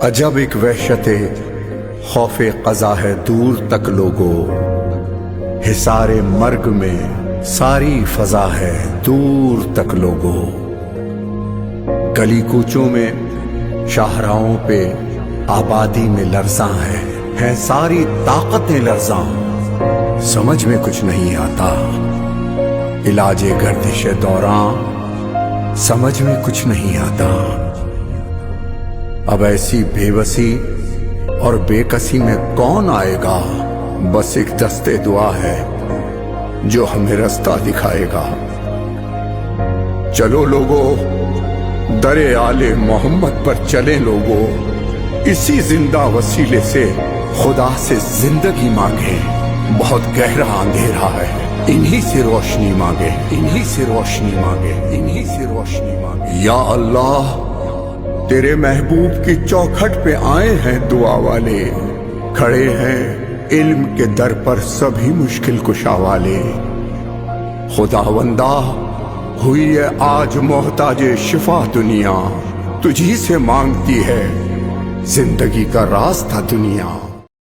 عجب ایک وحشت خوف قضا ہے دور تک لوگو، حصار مرگ میں ساری فضا ہے دور تک لوگو۔ گلی کوچوں میں شاہراہوں پہ آبادی میں لرزاں ہیں ساری طاقتیں لرزاں، سمجھ میں کچھ نہیں آتا علاج گردش دوراں، سمجھ میں کچھ نہیں آتا۔ اب ایسی بے بسی اور بے کسی میں کون آئے گا، بس ایک دستے دعا ہے جو ہمیں رستہ دکھائے گا۔ چلو لوگو در آل محمد پر چلیں لوگو، اسی زندہ وسیلے سے خدا سے زندگی مانگیں، بہت گہرا اندھیرا ہے انہی سے روشنی مانگے، انہی سے روشنی مانگے، انہی سے روشنی مانگے۔ یا اللہ تیرے محبوب کی چوکھٹ پہ آئے ہیں دعا والے، کھڑے ہیں علم کے در پر سبھی مشکل کشا والے۔ خداوندا ہوئی ہے آج محتاج شفا دنیا، تجھی سے مانگتی ہے زندگی کا راستہ دنیا۔